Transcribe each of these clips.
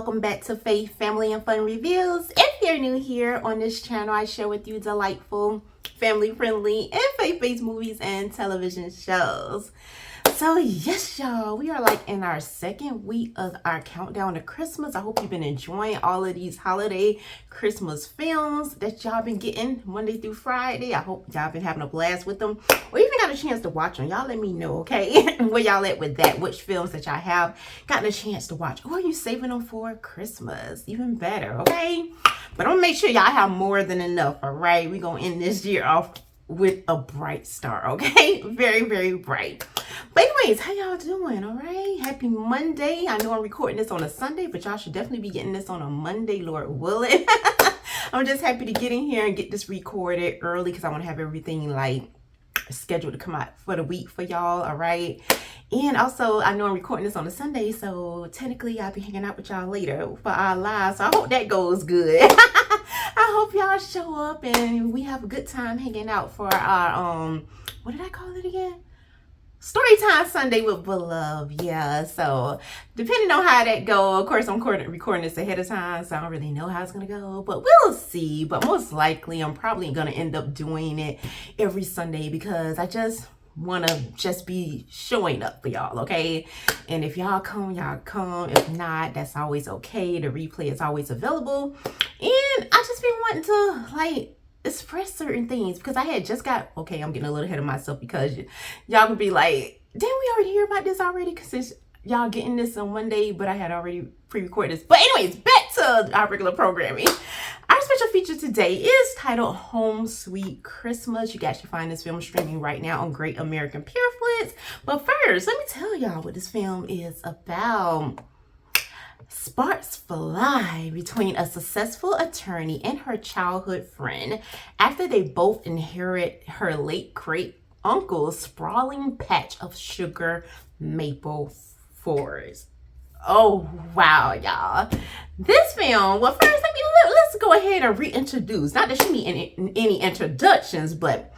welcome back to Faith, Family, and Fun Reviews. If you're new here on this channel, I share with you delightful, family-friendly, and faith-based movies and television shows. So yes, y'all, we are like in our second week of our countdown to Christmas. I hope you've been enjoying all of these holiday Christmas films that y'all been getting Monday through Friday. I hope y'all been having a blast with them, or even got a chance to watch them. Y'all let me know, okay? Where y'all at with that? Which films that y'all have gotten a chance to watch, or are you saving them for Christmas? Even better, okay? But I'm gonna make sure y'all have more than enough, all right? We're gonna end this year off with a bright star, okay? Very, very bright. But anyways, how y'all doing? All right, happy Monday. I know I'm recording this on a Sunday, but y'all should definitely be getting this on a Monday, Lord willing. I'm just happy to get in here and get this recorded early because I want to have everything like scheduled to come out for the week for y'all. All right, and also I know I'm recording this on a Sunday, so technically I'll be hanging out with y'all later for our live, so I hope that goes good. I hope y'all show up and we have a good time hanging out for our what did I call it again? Storytime Sunday with Beloved. Yeah, so depending on how that go, of course I'm recording this ahead of time, so I don't really know how it's gonna go, but we'll see. But most likely I'm probably gonna end up doing it every Sunday because I just want to just be showing up for y'all, okay? And if y'all come, y'all come. If not, that's always okay. The replay is always available. And I just been wanting to like express certain things because I had just got, okay, I'm getting a little ahead of myself because y'all can be like, didn't we already hear about this already? Because y'all getting this on Monday, but I had already pre-recorded this. But anyways, back to our regular programming. Our special feature today is titled Home Sweet Christmas. You guys can find this film streaming right now on Great American Pureflix. But first, let me tell y'all what this film is about. Sparks fly between a successful attorney and her childhood friend after they both inherit her late great uncle's sprawling patch of sugar maple forest. Oh wow, y'all, this film, well, first let's go ahead and reintroduce, not that she need any introductions, but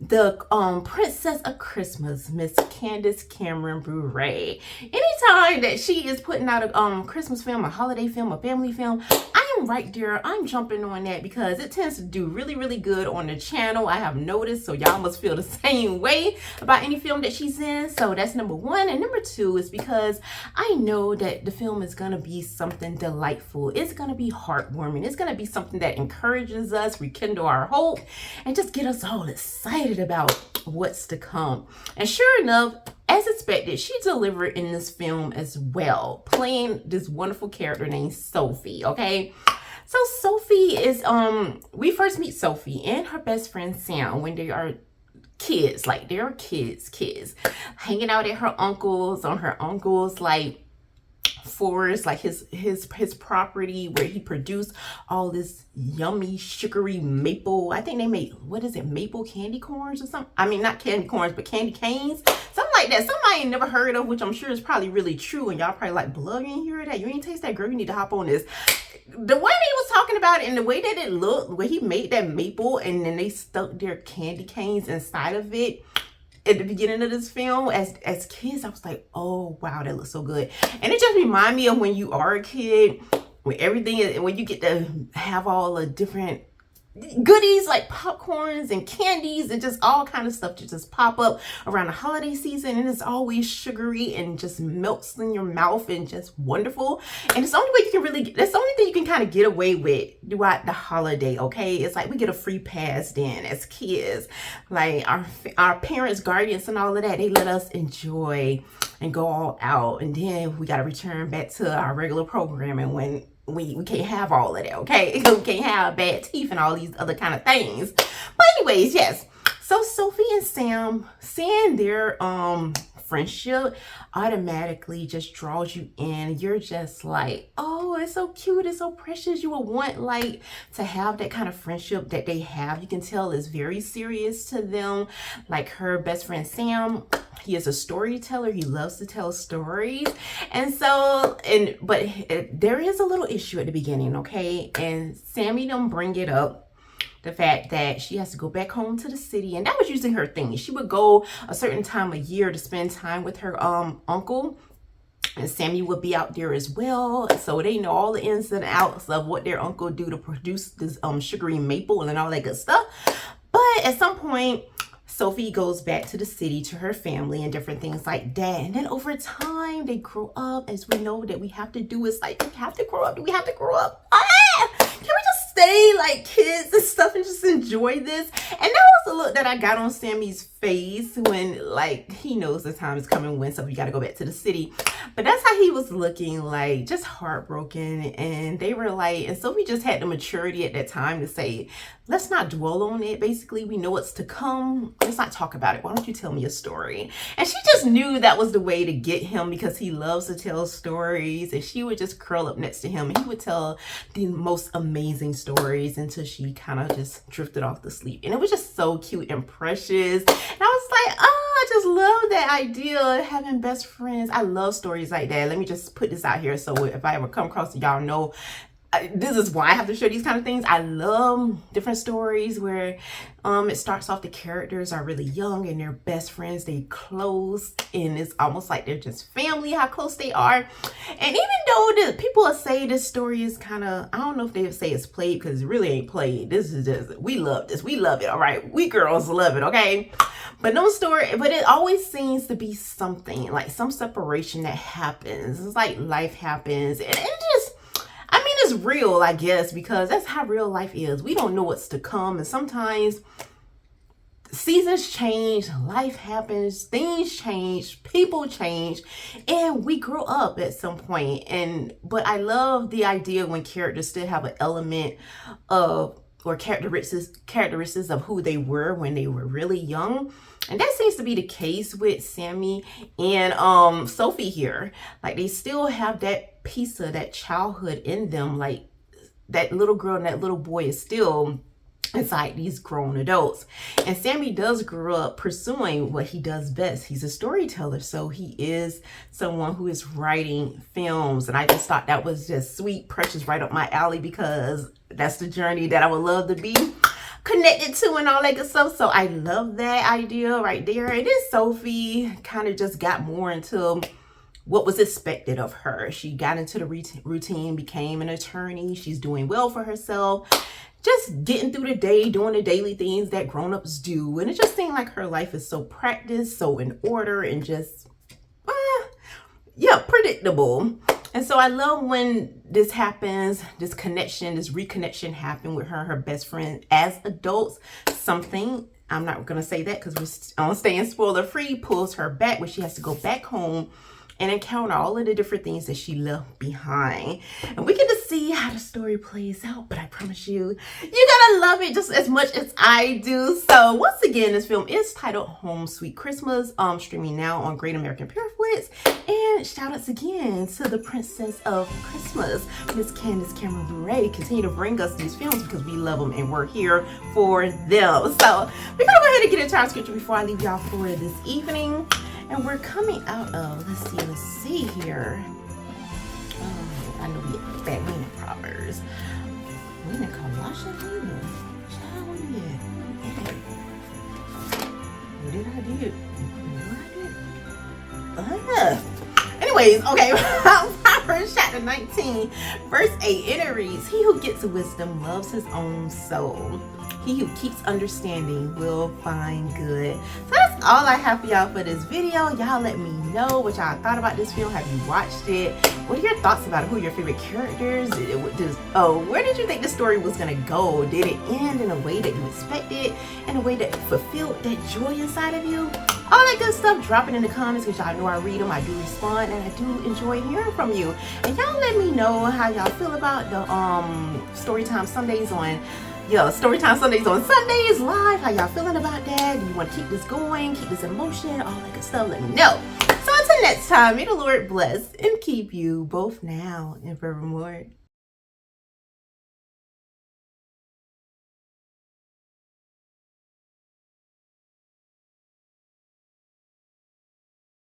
the Princess of Christmas, Miss Candace Cameron Bure. Anytime that she is putting out a Christmas film, a holiday film, a family film, I am right there. I'm jumping on that because it tends to do really, really good on the channel. I have noticed, so y'all must feel the same way about any film that she's in. So that's number one. And number two is because I know that the film is going to be something delightful. It's going to be heartwarming. It's going to be something that encourages us, rekindle our hope, and just get us all excited about what's to come. And sure enough, as expected, she delivered in this film as well, playing this wonderful character named Sophie, okay? So Sophie is, we first meet Sophie and her best friend Sam when they are kids, like they're kids, hanging out at her uncle's, on her uncle's, like, forest, like his property where he produced all this yummy sugary maple, I think they made, what is it, maple candy corns or something? I mean, not candy corns, but candy canes, something like that. Something I ain't never heard of, which I'm sure is probably really true, and y'all probably like, blood, you ain't hear that? You ain't taste that, girl? You need to hop on this. The way they was talking about it and the way that it looked, where he made that maple and then they stuck their candy canes inside of it at the beginning of this film, as kids, I was like, oh wow, that looks so good. And it just reminded me of when you are a kid, when everything is, when you get to have all the different goodies like popcorns and candies and just all kind of stuff to just pop up around the holiday season, and it's always sugary and just melts in your mouth and just wonderful. And it's the only way you can really get, that's the only thing you can kind of get away with throughout the holiday, okay? It's like we get a free pass then as kids, like our parents, guardians, and all of that, they let us enjoy and go all out, and then we got to return back to our regular programming when we can't have all of that, okay? We can't have bad teeth and all these other kind of things. But anyways, yes. So Sophie and Sam, seeing their friendship automatically just draws you in. You're just like, oh, it's so cute, it's so precious. You would want like to have that kind of friendship that they have. You can tell it's very serious to them. Like her best friend Sam, he is a storyteller. He loves to tell stories. And so, but there is a little issue at the beginning, okay? And Sammy don't bring it up, the fact that she has to go back home to the city, and that was usually her thing. She would go a certain time of year to spend time with her uncle and Sammy would be out there as well. So they know all the ins and outs of what their uncle do to produce this sugary maple and all that good stuff. But at some point, Sophie goes back to the city to her family and different things like that. And then over time, they grow up. As we know that we have to do, is like, we have to grow up. Do we have to grow up? Can we just stay like kids and stuff and just enjoy this? And that was the look that I got on Sammy's face when, like, he knows the time is coming when Sophie got to go back to the city. But that's how he was looking, like, just heartbroken. And they were like, and Sophie just had the maturity at that time to say, let's not dwell on it. Basically, we know what's to come. Let's not talk about it. Why don't you tell me a story? And she just knew that was the way to get him, because he loves to tell stories. And she would just curl up next to him and he would tell the most amazing stories until she kind of just drifted off to sleep. And it was just so cute and precious. And I was like, oh, I just love that idea of having best friends. I love stories like that. Let me just put this out here, so if I ever come across it, y'all know this is why I have to show these kind of things. I love different stories where it starts off, the characters are really young and they're best friends, they close, and it's almost like they're just family, how close they are. And even though the people will say this story is kind of, I don't know if they would say it's played, because it really ain't played. This is just, we love this, we love it, all right? We girls love it, okay? But no story, but it always seems to be something, like some separation that happens. It's like life happens, and it just, I mean, it's real, I guess, because that's how real life is. We don't know what's to come, and sometimes seasons change, life happens, things change, people change, and we grow up at some point. But I love the idea when characters still have an element of, or characteristics of who they were when they were really young. And that seems to be the case with Sammy and Sophie here. Like, they still have that piece of that childhood in them. Like, that little girl and that little boy is still inside these grown adults. And Sammy does grow up pursuing what he does best. He's a storyteller, so he is someone who is writing films. And I just thought that was just sweet, precious, right up my alley, because that's the journey that I would love to be connected to and all that good stuff. So I love that idea right there. And then Sophie kind of just got more into what was expected of her. She got into the routine, became an attorney. She's doing well for herself, just getting through the day, doing the daily things that grown-ups do. And it just seemed like her life is so practiced, so in order, and just, yeah, predictable. And so I love when this happens, this connection, this reconnection happened with her and her best friend as adults. Something, I'm not going to say that because we're staying spoiler free, pulls her back where she has to go back home and encounter all of the different things that she left behind. And we get to see how the story plays out, but I promise you, you're gonna love it just as much as I do. So once again, this film is titled Home Sweet Christmas, streaming now on Great American Pairflix. And shout outs again to the Princess of Christmas, Miss Candace Bure. Continue to bring us these films because we love them and we're here for them. So we're gonna go ahead and get into our scripture before I leave y'all for this evening. And we're coming out of, let's see here. Oh, I know we back in Proverbs. We in Colossians either. Child, where we at? What did I do? Anyways, okay. Proverbs chapter 19, verse 8, and it reads, "He who gets wisdom loves his own soul. He who keeps understanding will find good." So that's all I have for y'all for this video. Y'all let me know what y'all thought about this film. Have you watched it? What are your thoughts about it? Who are your favorite characters? Where did you think the story was going to go? Did it end in a way that you expected? In a way that fulfilled that joy inside of you? All that good stuff, drop it in the comments because y'all know I read them, I do respond, and I do enjoy hearing from you. And y'all let me know how y'all feel about the Storytime Sundays on Storytime Sundays on Sundays live. How y'all feeling about that? Do you want to keep this going, keep this in motion, all that good stuff? Let me know. So until next time, may the Lord bless and keep you both now and forevermore.